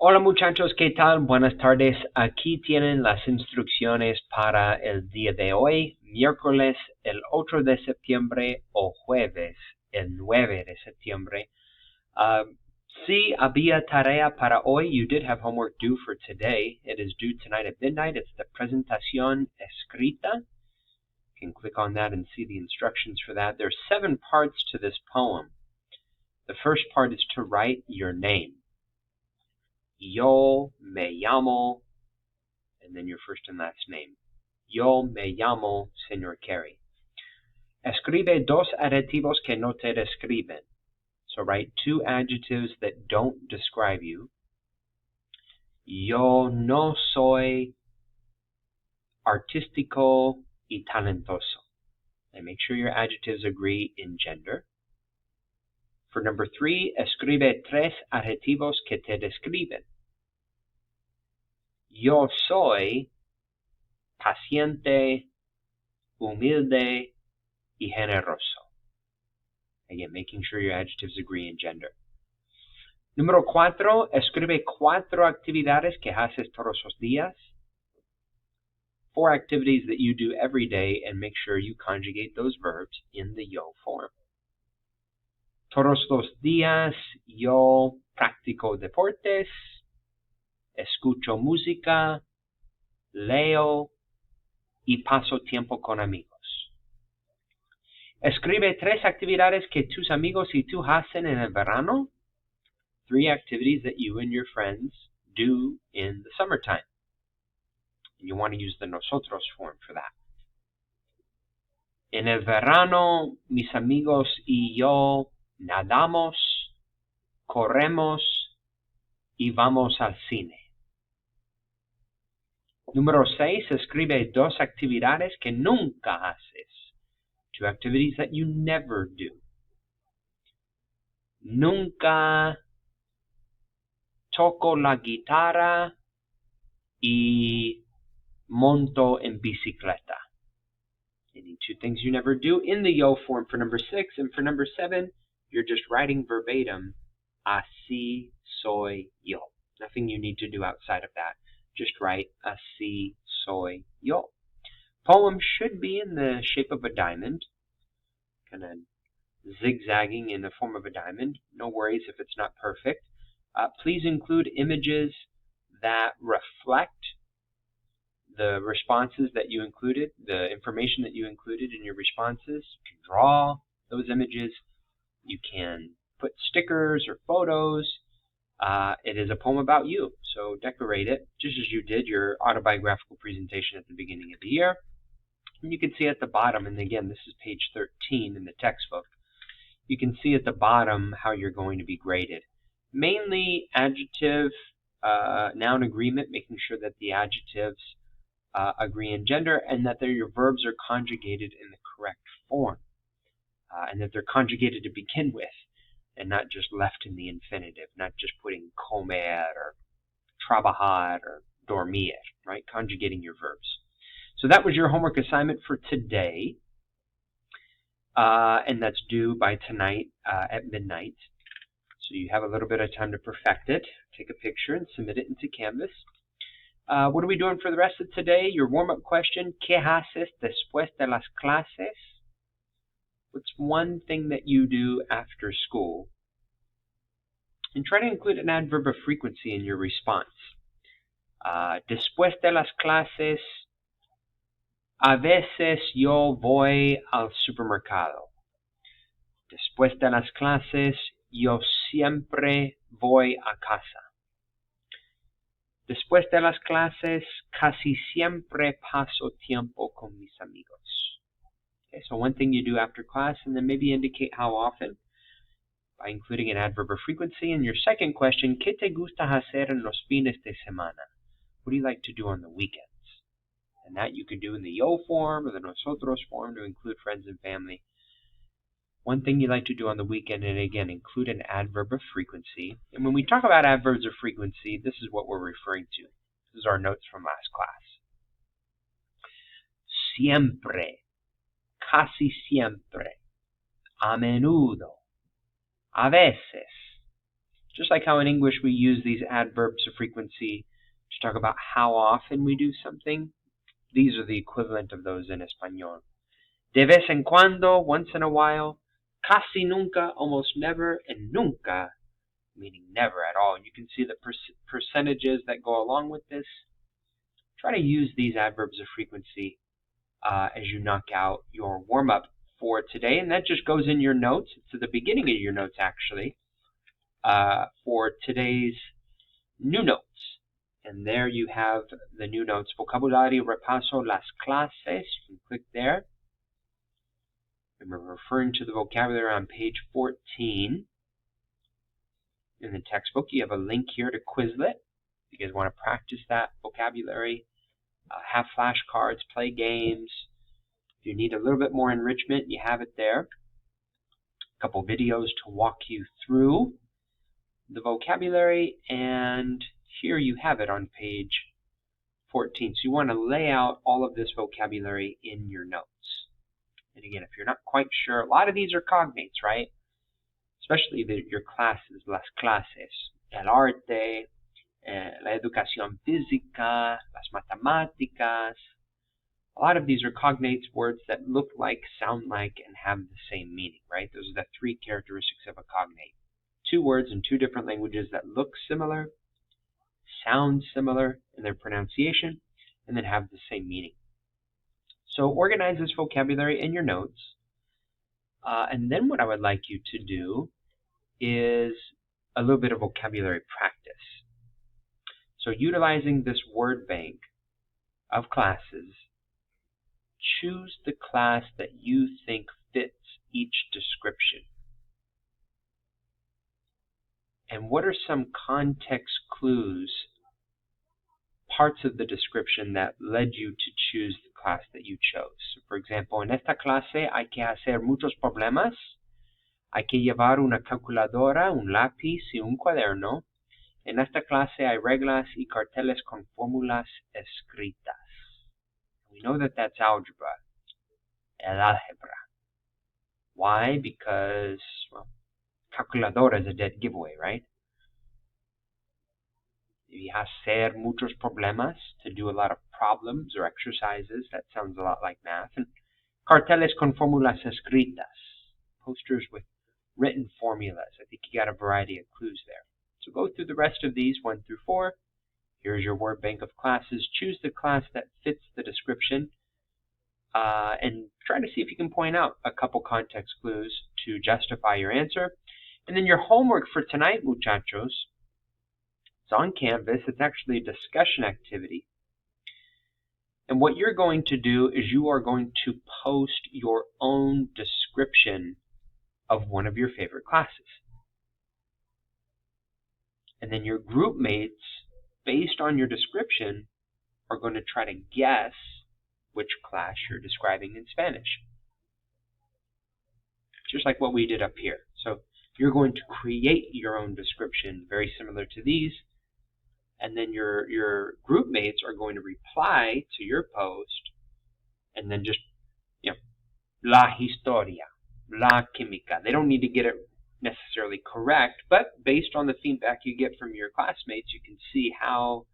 Hola muchachos, ¿qué tal? Buenas tardes. Aquí tienen las instrucciones para el día de hoy, miércoles el 8 de septiembre o jueves el 9 de septiembre. Sí, había tarea para hoy. You did have homework due for today. It is due tonight at midnight. It's the presentación escrita. You can click on that and see the instructions for that. There's 7 parts to this poem. The first part is to write your name. Yo me llamo, and then your first and last name. Yo me llamo Señor Carey. Escribe 2 adjetivos que no te describen. So write 2 adjectives that don't describe you. Yo no soy artístico y talentoso. And make sure your adjectives agree in gender. For number 3, escribe 3 adjetivos que te describen. Yo soy paciente, humilde, y generoso. Again, making sure your adjectives agree in gender. Número 4, escribe 4 actividades que haces todos los días. 4 activities that you do every day, and make sure you conjugate those verbs in the yo form. Todos los días yo practico deportes, escucho música, leo y paso tiempo con amigos. Escribe 3 actividades que tus amigos y tú hacen en el verano. 3 activities that you and your friends do in the summertime. And you want to use the nosotros form for that. En el verano, mis amigos y yo nadamos, corremos y vamos al cine. Número 6, escribe 2 actividades que nunca haces. 2 activities that you never do. Nunca toco la guitarra y monto en bicicleta. Any 2 things you never do in the yo form for number 6. And for number 7, you're just writing verbatim, así soy yo. Nothing you need to do outside of that. Just write, así soy yo. Poem should be in the shape of a diamond, kind of zigzagging in the form of a diamond. No worries if it's not perfect. Please include images that reflect the responses that you included, the information that you included in your responses. You can draw those images. You can put stickers or photos. It is a poem about you, so decorate it just as you did your autobiographical presentation at the beginning of the year. And you can see at the bottom, and again, this is page 13 in the textbook, you can see at the bottom how you're going to be graded. Mainly adjective, noun agreement, making sure that the adjectives agree in gender and that your verbs are conjugated in the correct form, and that they're conjugated to begin with and not just left in the infinitive, not just putting comer or trabajar or dormir, right? Conjugating your verbs. So that was your homework assignment for today, and that's due by tonight at midnight. So you have a little bit of time to perfect it. Take a picture and submit it into Canvas. What are we doing for the rest of today? Your warm-up question, ¿Qué haces después de las clases? What's one thing that you do after school? And try to include an adverb of frequency in your response. Después de las clases, a veces yo voy al supermercado. Después de las clases, yo siempre voy a casa. Después de las clases, casi siempre paso tiempo con mis amigos. Okay, so one thing you do after class, and then maybe indicate how often by including an adverb of frequency. And your second question, ¿Qué te gusta hacer en los fines de semana? What do you like to do on the weekends? And that you can do in the yo form or the nosotros form to include friends and family. One thing you like to do on the weekend, and again, include an adverb of frequency. And when we talk about adverbs of frequency, this is what we're referring to. This is our notes from last class. Siempre, casi siempre, a menudo, a veces, Just like how in English we use these adverbs of frequency to talk about how often we do something, these are the equivalent of those in Español. De vez en cuando, once in a while, casi nunca, almost never, and nunca, meaning never at all. And you can see the percentages that go along with this. Try to use these adverbs of frequency as you knock out your warm-up for today. And that just goes in your notes. It's at the beginning of your notes, actually, for today's new notes. And there you have the new notes. Vocabulario repaso las clases. You can click there. And we're referring to the vocabulary on page 14. In the textbook, you have a link here to Quizlet. If you guys want to practice that vocabulary, have flashcards, play games. If you need a little bit more enrichment, you have it there. A couple videos to walk you through the vocabulary, and here you have it on page 14. So you want to lay out all of this vocabulary in your notes. And again, if you're not quite sure, a lot of these are cognates, right? Especially your classes, las clases, el arte, la educación física, las matemáticas. A lot of these are cognates, words that look like, sound like, and have the same meaning, right? Those are the three characteristics of a cognate. Two words in two different languages that look similar, sound similar in their pronunciation, and then have the same meaning. So organize this vocabulary in your notes. And then what I would like you to do is a little bit of vocabulary practice. So utilizing this word bank of classes, choose the class that you think fits each description. And what are some context clues, parts of the description that led you to choose the class that you chose? So for example, en esta clase hay que hacer muchos problemas. Hay que llevar una calculadora, un lápiz y un cuaderno. En esta clase hay reglas y carteles con fórmulas escritas. We know that that's algebra, el álgebra. Why? Because, well, calculadora is a dead giveaway, right? Y hacer muchos problemas, to do a lot of problems or exercises. That sounds a lot like math. And carteles con fórmulas escritas, posters with written formulas. I think you got a variety of clues there. So go through the rest of these, 1 through 4. Here's your word bank of classes. Choose the class that fits the description, and try to see if you can point out a couple context clues to justify your answer. And then your homework for tonight, muchachos, it's on Canvas. It's actually a discussion activity. And what you're going to do is you are going to post your own description of one of your favorite classes. And then your group mates, based on your description, are going to try to guess which class you're describing in Spanish. Just like what we did up here. So you're going to create your own description very similar to these, and then your group mates are going to reply to your post, and then just, la historia, la química. They don't need to get it necessarily correct, but based on the feedback you get from your classmates, you can see how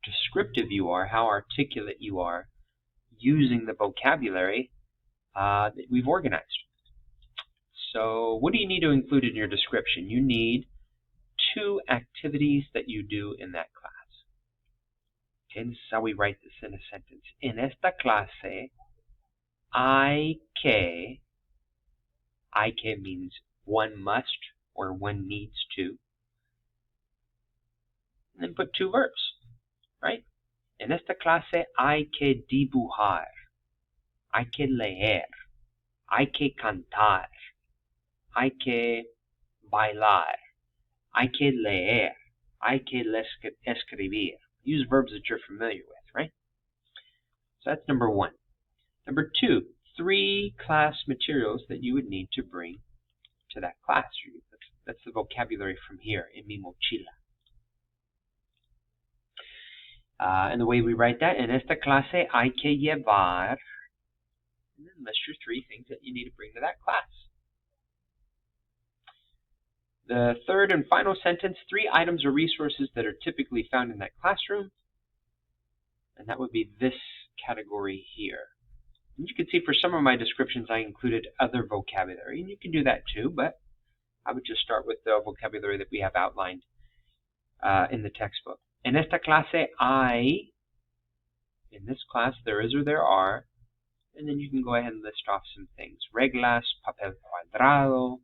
descriptive you are, how articulate you are, using the vocabulary that we've organized. So what do you need to include in your description? You need 2 activities that you do in that class. Okay, this is how we write this in a sentence. En esta clase hay que means one must or one needs to. And then put 2 verbs, right? En esta clase hay que dibujar, hay que leer, hay que cantar, hay que bailar, hay que leer, hay que escribir. Use verbs that you're familiar with, right? So that's number 1. Number 2, 3 class materials that you would need to bring to that class. That's the vocabulary from here, en mi mochila. And the way we write that, en esta clase hay que llevar, and then list your 3 things that you need to bring to that class. The third and final sentence, 3 items or resources that are typically found in that classroom. And that would be this category here. And you can see for some of my descriptions I included other vocabulary, and you can do that too, but I would just start with the vocabulary that we have outlined in the textbook. En esta clase hay, in this class there is or there are, and then you can go ahead and list off some things. Reglas, papel cuadrado,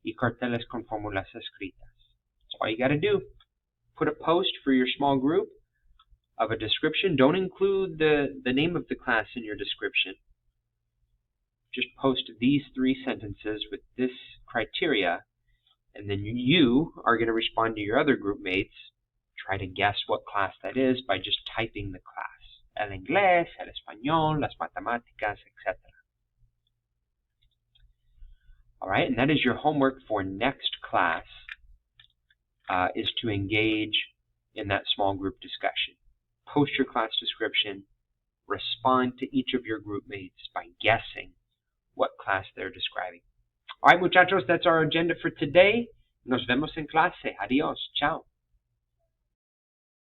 y carteles con fórmulas escritas. That's all you got to do. Put a post for your small group of a description. Don't include the name of the class in your description. Just post these 3 sentences with this criteria, and then you are going to respond to your other group mates. Try to guess what class that is by just typing the class. El inglés, el español, las matemáticas, etc. All right, and that is your homework for next class, is to engage in that small group discussion. Post your class description, respond to each of your group mates by guessing what class they're describing. All right, muchachos, that's our agenda for today. Nos vemos en clase. Adiós. Chao.